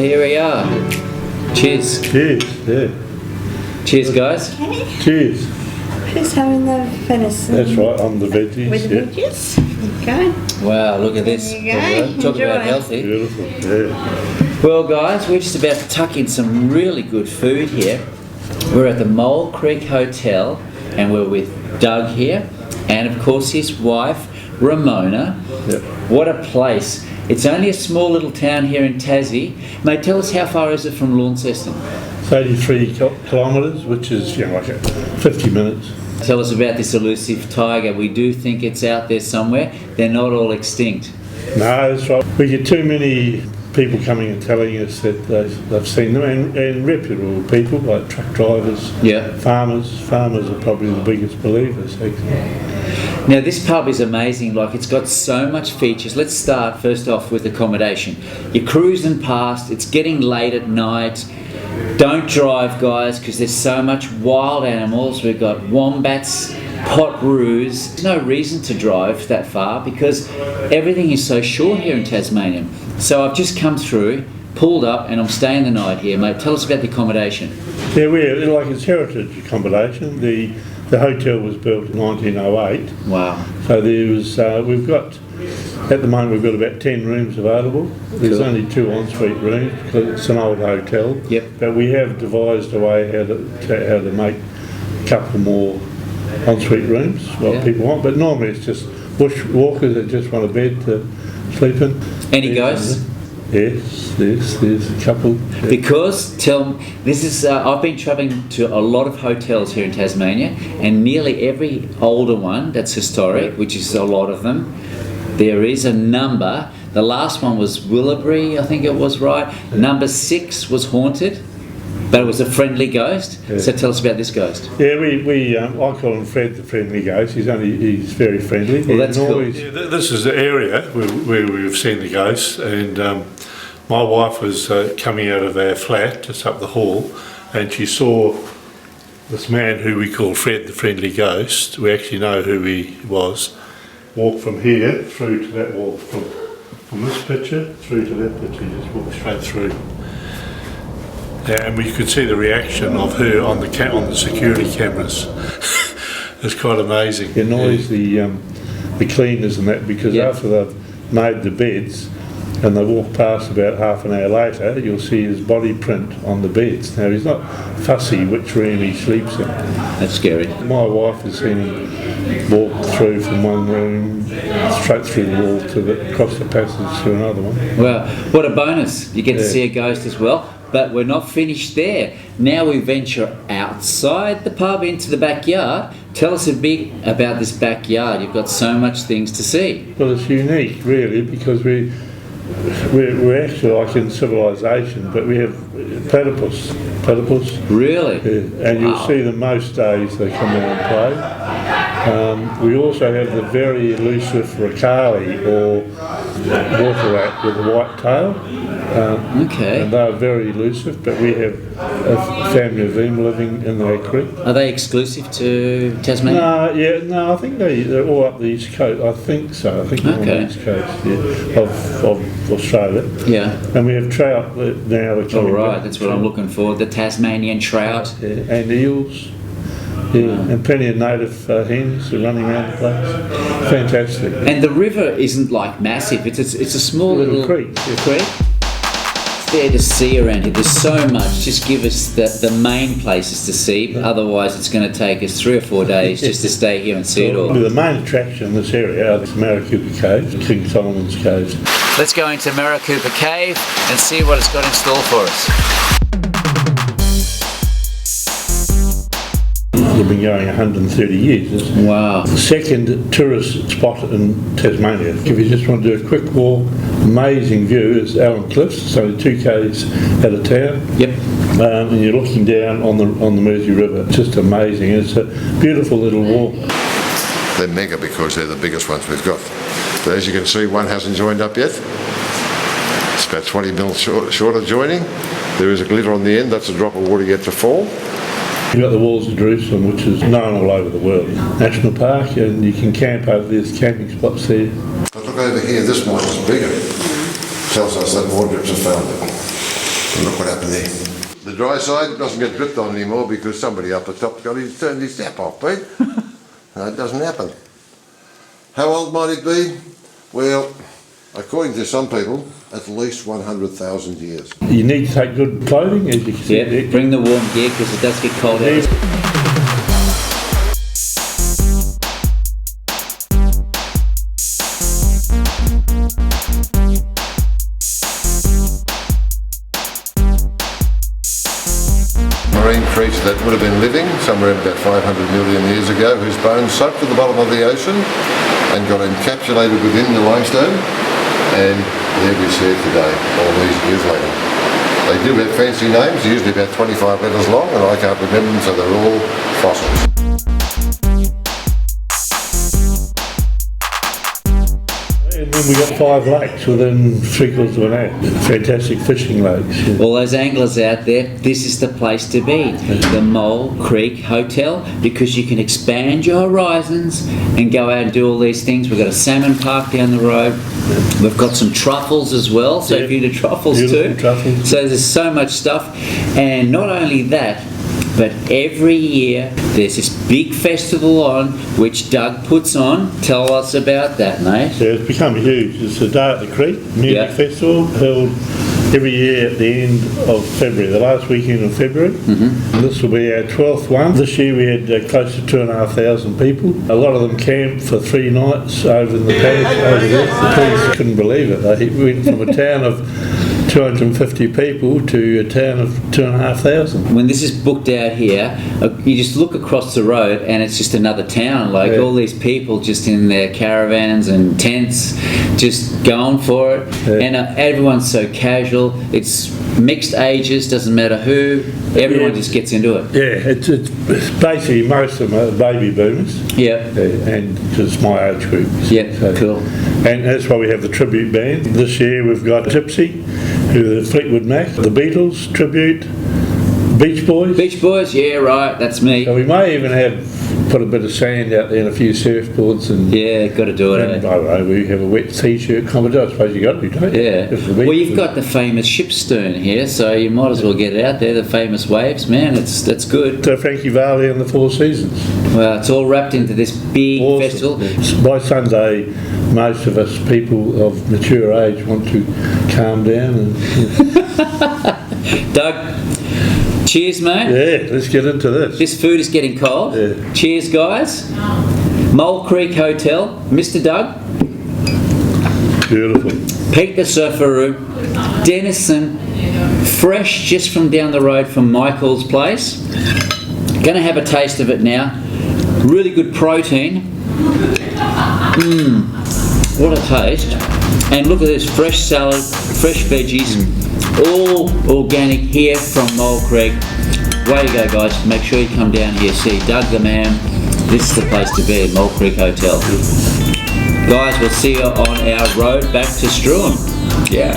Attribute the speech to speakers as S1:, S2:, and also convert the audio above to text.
S1: Well, here we are. Cheers.
S2: Cheers, yeah.
S1: Cheers, guys.
S3: Okay.
S2: Cheers.
S3: Who's having the venison?
S2: That's right, I'm the veggies.
S3: With the veggies? There you go.
S1: Wow, look at this.
S3: There you go.
S1: Talk about
S3: Enjoy.
S1: healthy.
S2: Beautiful, yeah.
S1: Well, guys, we're just about to tuck in some really good food here. We're at the Mole Creek Hotel, and we're with Doug here, and of course his wife, Ramona.
S2: Yep.
S1: What a place. It's only a small little town here in Tassie. Mate, tell us, how far is it from Launceston?
S2: It's 83 kilometres, which is, like 50 minutes.
S1: Tell us about this elusive tiger. We do think it's out there somewhere. They're not all extinct.
S2: No, that's right. We get too many people coming and telling us that they've seen them, and reputable people like truck drivers,
S1: Yeah.
S2: farmers. Farmers are probably the biggest believers, actually.
S1: Now, this pub is amazing. Like, it's got so much features. Let's start first off with accommodation. You're cruising past. It's getting late at night. Don't drive, guys, because there's so much wild animals. We've got wombats, potoroos. There's no reason to drive that far because everything is so short here in Tasmania. So I've just come through, pulled up, and I'm staying the night here, mate. Tell us about the accommodation.
S2: Yeah, it's heritage accommodation. The hotel was built in 1908.
S1: Wow.
S2: So there was, we've got, at the moment we've got about 10 rooms available. There's
S1: Cool.
S2: only 2 ensuite rooms because it's an old hotel.
S1: Yep.
S2: But we have devised a way how to make a couple more ensuite rooms, what
S1: Yeah.
S2: people want. But normally it's just bushwalkers that just want a bed to sleep in.
S1: Any ghosts?
S2: Yes, there's a couple. Yeah.
S1: Because, this is, I've been travelling to a lot of hotels here in Tasmania, and nearly every older one that's historic, which is a lot of them, there is a number. The last one was Willoughby, I think it was, right?
S2: Yeah.
S1: Number 6 was haunted, but it was a friendly ghost.
S2: Yeah.
S1: So tell us about this ghost.
S2: Yeah, I call him Fred the Friendly Ghost. He's very friendly.
S1: Well, that's cool.
S2: Yeah, this is the area where we've seen the ghost, and my wife was coming out of our flat just up the hall, and she saw this man who we call Fred the Friendly Ghost. We actually know who he was. Walk from here through to that wall, from this picture through to that picture. He just walked straight through. And we could see the reaction of her on the security cameras. It's quite amazing. It annoys the cleaners and that, because after they've made the beds and they walk past about half an hour later, you'll see his body print on the beds. Now, he's not fussy which room he sleeps in.
S1: That's scary.
S2: My wife has seen him walk through from one room straight through the wall across the passage to another one.
S1: Well, what a bonus. You get to see a ghost as well. But we're not finished there. Now we venture outside the pub into the backyard. Tell us a bit about this backyard. You've got so much things to see.
S2: Well, it's unique, really, because we're actually like in civilization, but we have platypus.
S1: Really?
S2: Yeah, and you'll see them most days they come out and play. We also have the very elusive ricali, or water rat with a white tail.
S1: Okay.
S2: And they're very elusive, but we have a family of them living in our creek.
S1: Are they exclusive to Tasmania?
S2: No, I think they're all up the east coast. I think so. I think they're on the east coast of Australia.
S1: Yeah.
S2: And we have trout now.
S1: All right, that's what I'm looking for. The Tasmanian trout.
S2: Yeah, and eels. Yeah, and plenty of native hens are running around the place. Fantastic.
S1: And the river isn't like massive. It's a small little
S2: creek. Yeah.
S1: Creek. It's there to see around here. There's so much. Just give us the main places to see. Otherwise, it's going to take us 3 or 4 days just to stay here and see it all.
S2: The main attraction in this area are the Maricopa Caves, King Solomon's Caves.
S1: Let's go into Maricopa Cave and see what it's got in store for us.
S2: They've been going 130 years.
S1: Wow.
S2: The second tourist spot in Tasmania. If you just want to do a quick walk, amazing view is Allen Cliffs. It's only 2 k's out of town.
S1: Yep.
S2: And you're looking down on the Mersey River. It's just amazing. It's a beautiful little walk.
S4: They're mega because they're the biggest ones we've got. But as you can see, one hasn't joined up yet. It's about 20 mil short of joining. There is a glitter on the end. That's a drop of water yet to fall.
S2: You've got the Walls of Jerusalem, which is known all over the world. National Park, and you can camp over there. There's camping spots there.
S4: But look over here, this one is bigger. Tells us that more drips have found it. Look what happened there. The dry side doesn't get dripped on anymore because somebody up the top turned his tap off, Pete. No, it doesn't happen. How old might it be? Well, according to some people, at least 100,000 years.
S2: You need to take good clothing, as you can see.
S1: Yeah, bring the warm gear because it does get cold out.
S4: Marine creature that would have been living somewhere about 500 million years ago, whose bones sunk to the bottom of the ocean and got encapsulated within the limestone, and there we see it today, all these years later. They do have fancy names, usually about 25 letters long, and I can't remember them, so they're all fossils.
S2: And then we got 5 lakes within 3/4 of an hour. Fantastic fishing lakes. Yeah.
S1: All those anglers out there, this is the place to be. The Mole Creek Hotel, because you can expand your horizons and go out and do all these things. We've got a salmon park down the road. We've got some truffles as well, so if you're into truffles
S2: Beautiful
S1: too.
S2: truffles.
S1: So there's so much stuff. And not only that, but every year there's this big festival on, which Doug puts on. Tell us about that, mate.
S2: Yeah, it's become huge. It's the Day at the Creek Music
S1: Yeah.
S2: Festival held every year at the end of February, the last weekend of February. And this will be our 12th one. This year we had close to 2,500 people. A lot of them camped for 3 nights over in the paddock over there. The police couldn't believe it. They went from a town of 250 people to a town of 2,500.
S1: When this is booked out here, you just look across the road and it's just another town. Like all these people just in their caravans and tents, just going for it.
S2: Yeah.
S1: And everyone's so casual. It's mixed ages, doesn't matter who. Everyone just gets into it.
S2: Yeah, it's basically most of them are baby boomers.
S1: Yeah.
S2: And it's my age group.
S1: Yeah, cool.
S2: And that's why we have the tribute band. This year we've got Gypsy, who are the Fleetwood Mac, the Beatles tribute, Beach Boys.
S1: Beach Boys, yeah, right, that's me.
S2: So we may even have put a bit of sand out there and a few surfboards and.
S1: Yeah, got to do it.
S2: And, I don't know, we have a wet t-shirt competition. I suppose you got to, don't you?
S1: Yeah.
S2: If the
S1: Well,
S2: Beatles-
S1: you've got the famous ship stern here, so you might as well get it out there. The famous waves, man. That's good.
S2: Frankie Valli and the Four Seasons.
S1: Well, it's all wrapped into this big
S2: Awesome.
S1: festival.
S2: By Sunday, most of us people of mature age want to calm down and.
S1: Doug, cheers, mate.
S2: Yeah, let's get into this.
S1: This food is getting cold.
S2: Yeah.
S1: Cheers, guys. Mole Creek Hotel, Mr. Doug,
S2: Beautiful.
S1: Pete the Surfaroo, Denison, fresh just from down the road from Michael's place. Gonna have a taste of it now. Really good protein. What a taste. And look at this, fresh salad, fresh veggies, all organic here from Mole Creek. Way to go, guys. Make sure you come down here, see Doug the man. This is the place to be at Mole Creek Hotel. Guys, we'll see you on our road back to Strahan. Yeah.